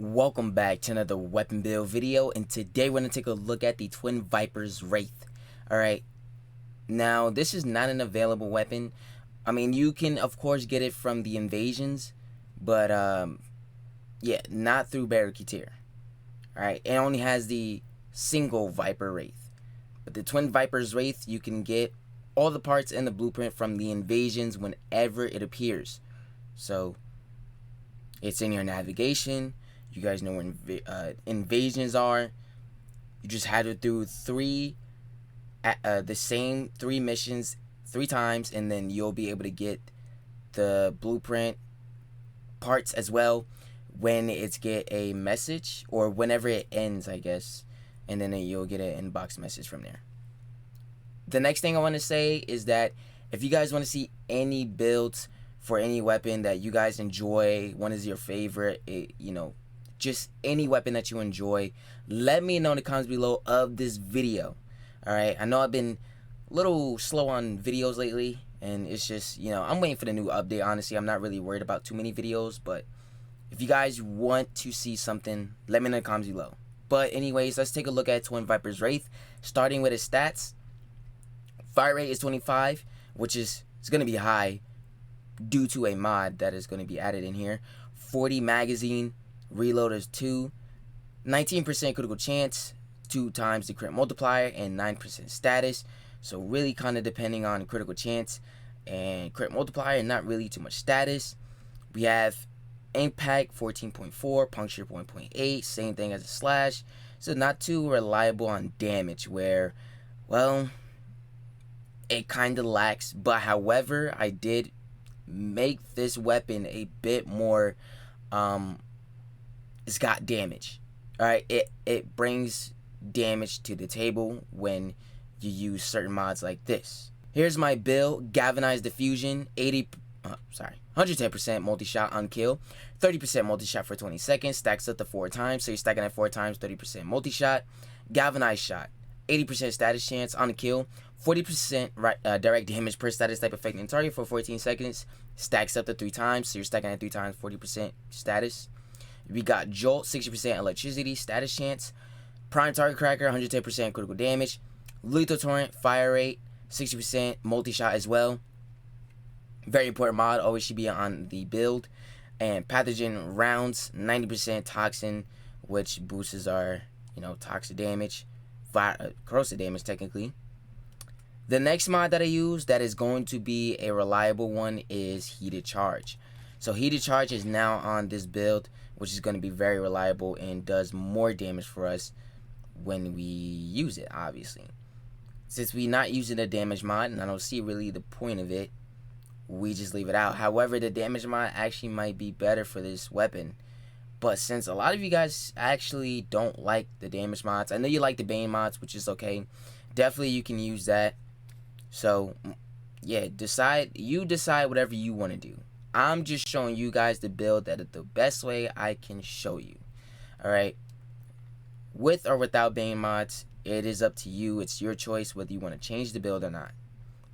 Welcome back to another weapon build video, and today we're going to take a look at the Twin Viper's Wraith. Alright, now this is not an available weapon. I mean, you can of course get it from the invasions, but yeah, not through MajorKeyAlert. Alright, it only has the single Viper Wraith. But the Twin Viper's Wraith, you can get all the parts in the blueprint from the invasions whenever it appears. So it's in your navigation. You guys know where invasions are. You just had to do the same 3 missions 3 times, and then you'll be able to get the blueprint parts as well when it's get a message, or whenever it ends, I guess, and then you'll get an inbox message from there. The next thing I want to say is that if you guys want to see any builds for any weapon that you guys enjoy, one is your favorite, just any weapon that you enjoy, let me know in the comments below of this video. Alright, I know I've been a little slow on videos lately, and it's just, I'm waiting for the new update. Honestly, I'm not really worried about too many videos, but if you guys want to see something, let me know in the comments below. But anyways, let's take a look at Twin Viper's Wraith, starting with his stats. Fire rate is 25, which is going to be high due to a mod that is going to be added in here. 40 magazine, reload is 2, 19% critical chance, 2 times the crit multiplier, and 9% status. So really kind of depending on critical chance and crit multiplier, and not really too much status. We have impact 14.4, puncture 1.8, same thing as a slash. So not too reliable on damage, where, well, it kind of lacks. But however, I did make this weapon a bit more it's got damage. Alright, it brings damage to the table when you use certain mods like this. Here's my build: galvanized diffusion, 110% multi-shot on kill, 30% multi-shot for 20 seconds, stacks up to 4 times, so you're stacking at 4 times, 30% multi-shot. Galvanized shot, 80% status chance on the kill, 40% direct damage per status type affecting target for 14 seconds, stacks up to 3 times, so you're stacking at 3 times, 40% status. We got Jolt, 60% electricity, status chance. Prime target cracker, 110% critical damage. Lethal torrent, fire rate, 60% multi-shot as well. Very important mod, always should be on the build. And pathogen rounds, 90% toxin, which boosts our, toxic damage, corrosive damage technically. The next mod that I use that is going to be a reliable one is heated charge. So heated charge is now on this build, which is going to be very reliable and does more damage for us when we use it, obviously. Since we're not using the damage mod, and I don't see really the point of it, we just leave it out. However, the damage mod actually might be better for this weapon. But since a lot of you guys actually don't like the damage mods, I know you like the Bane mods, which is okay. Definitely you can use that. So, yeah, you decide whatever you want to do. I'm just showing you guys the build that is the best way I can show you. Alright, with or without Bane mods, it is up to you. It's your choice whether you want to change the build or not.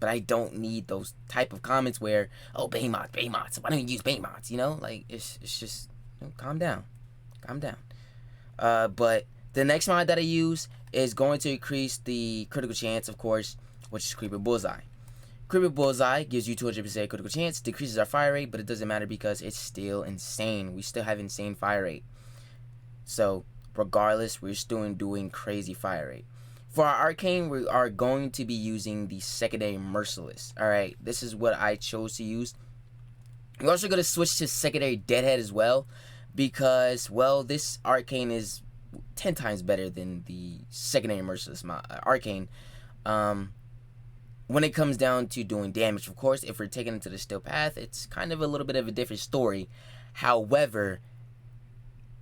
But I don't need those type of comments where, oh, Bane mods, why don't you use Bane mods? Like, it's just, calm down. But the next mod that I use is going to increase the critical chance, of course, which is Creeper Bullseye. Creeper Bullseye gives you 200% critical chance, decreases our fire rate, but it doesn't matter because it's still insane. We still have insane fire rate. So, regardless, we're still doing crazy fire rate. For our Arcane, we are going to be using the Secondary Merciless. Alright, this is what I chose to use. We're also going to switch to Secondary Deadhead as well, because, well, this Arcane is 10 times better than the Secondary Merciless Arcane. When it comes down to doing damage, of course, if we're taking it to the steel path, it's kind of a little bit of a different story. However,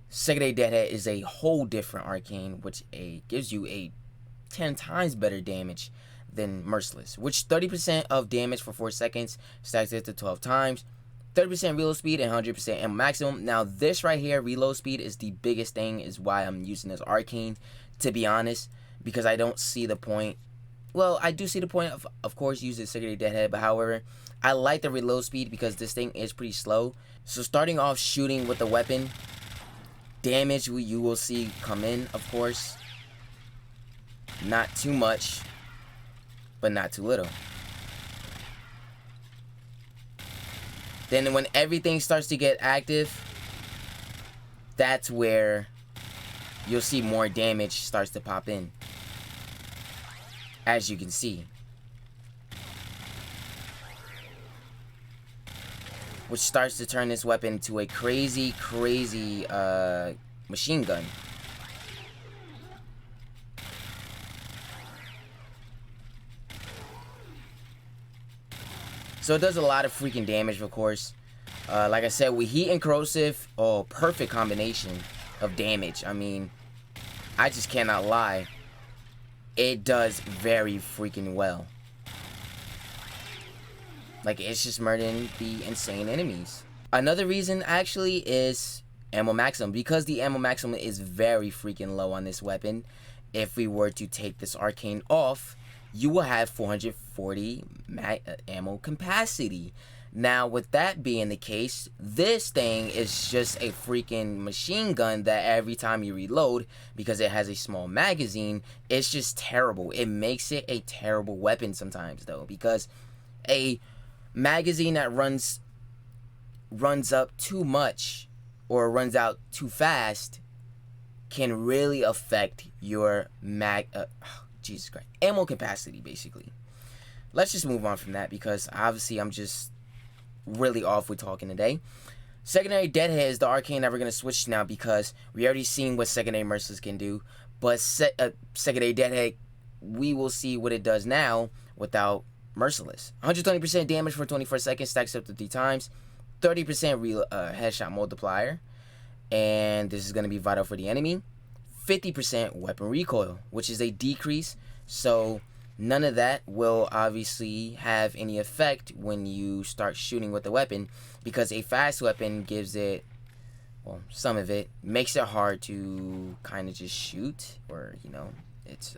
Secondary Deadhead is a whole different Arcane, which gives you a 10 times better damage than Merciless, which 30% of damage for 4 seconds stacks it to 12 times, 30% reload speed, and 100% ammo maximum. Now, this right here, reload speed, is the biggest thing, is why I'm using this Arcane, to be honest, because I don't see the point. Well, I do see the point of course, using Secondary Deadhead, but however, I like the reload speed because this thing is pretty slow. So starting off shooting with the weapon, damage you will see come in, of course. Not too much, but not too little. Then when everything starts to get active, that's where you'll see more damage starts to pop in. As you can see. Which starts to turn this weapon into a crazy machine gun. So it does a lot of freaking damage, of course. Like I said, with heat and corrosive, oh, perfect combination of damage. I mean, I just cannot lie. It does very freaking well. Like, it's just murdering the insane enemies. Another reason, actually, is ammo maximum. Because the ammo maximum is very freaking low on this weapon, if we were to take this arcane off, you will have 440 ammo capacity. Now, with that being the case, this thing is just a freaking machine gun that every time you reload, because it has a small magazine, it's just terrible. It makes it a terrible weapon sometimes, though, because a magazine that runs up too much or runs out too fast can really affect your Jesus Christ, ammo capacity, basically. Let's just move on from that, because obviously I'm just really off with talking today. Secondary Deadhead is the arcane that we're going to switch now, because we already seen what secondary Merciless can do, but secondary Deadhead, we will see what it does now without Merciless. 120% damage for 24 seconds, stacks up to 3 times, 30% headshot multiplier, and this is going to be vital for the enemy. 50% weapon recoil, which is a decrease, so none of that will obviously have any effect when you start shooting with the weapon, because a fast weapon gives it, well, some of it makes it hard to kind of just shoot, or, you know, it's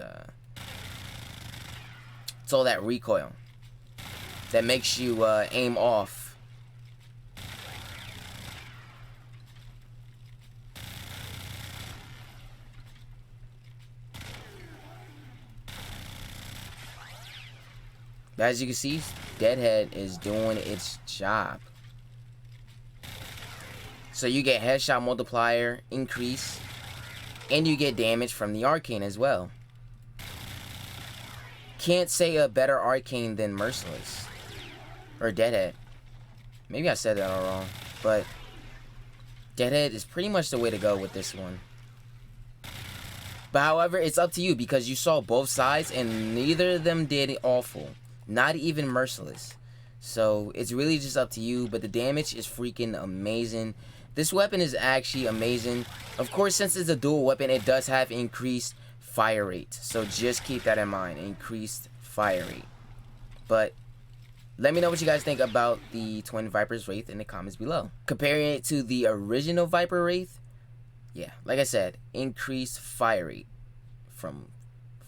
all that recoil that makes you aim off. As you can see, Deadhead is doing its job. So you get headshot multiplier increase, and you get damage from the arcane as well. Can't say a better arcane than Merciless or Deadhead. Maybe I said that all wrong, but Deadhead is pretty much the way to go with this one. But however, it's up to you, because you saw both sides and neither of them did awful. Not even Merciless. So it's really just up to you, but the damage is freaking amazing. This weapon is actually amazing. Of course, since it's a dual weapon, it does have increased fire rate. So just keep that in mind, increased fire rate. But let me know what you guys think about the Twin Vipers Wraith in the comments below. Comparing it to the original Viper Wraith, yeah, like I said, increased fire rate from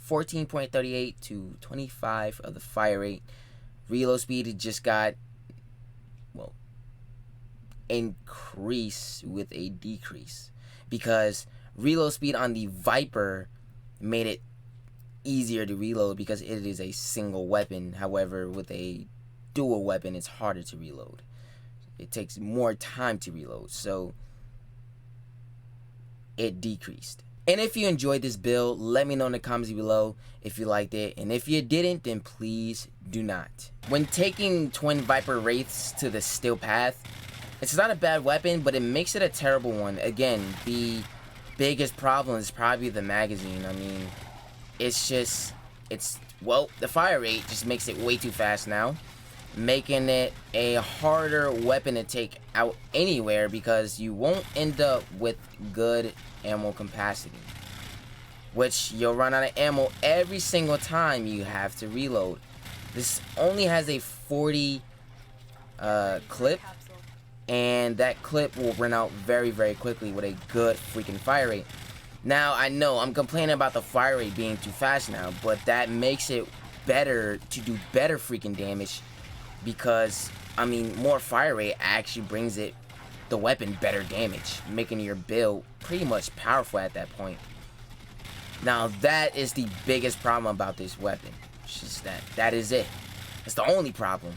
14.38 to 25 of the fire rate. Reload speed, it just got, well, increase with a decrease, because reload speed on the Viper made it easier to reload because it is a single weapon. However, with a dual weapon, it's harder to reload. It takes more time to reload, so it decreased. And if you enjoyed this build, let me know in the comments below if you liked it. And if you didn't, then please do not. When taking Twin Viper Wraiths to the Steel Path, it's not a bad weapon, but it makes it a terrible one. Again, the biggest problem is probably the magazine. I mean, well, the fire rate just makes it way too fast now, making it a harder weapon to take out anywhere, because you won't end up with good ammo capacity, which you'll run out of ammo every single time you have to reload. This only has a 40 clip, and that clip will run out very, very quickly with a good freaking fire rate. Now, I know I'm complaining about the fire rate being too fast now, but that makes it better to do better freaking damage, because, I mean, more fire rate actually brings it the weapon better damage, making your build pretty much powerful at that point. Now that is the biggest problem about this weapon. It's just that is it. It's the only problem.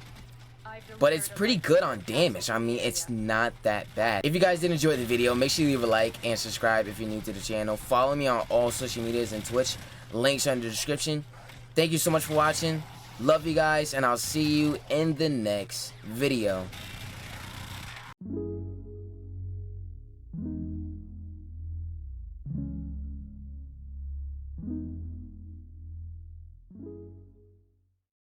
But it's pretty good on damage. I mean, it's not that bad. If you guys did enjoy the video, make sure you leave a like and subscribe if you're new to the channel. Follow me on all social medias and Twitch. Links are in the description. Thank you so much for watching. Love you guys, and I'll see you in the next video.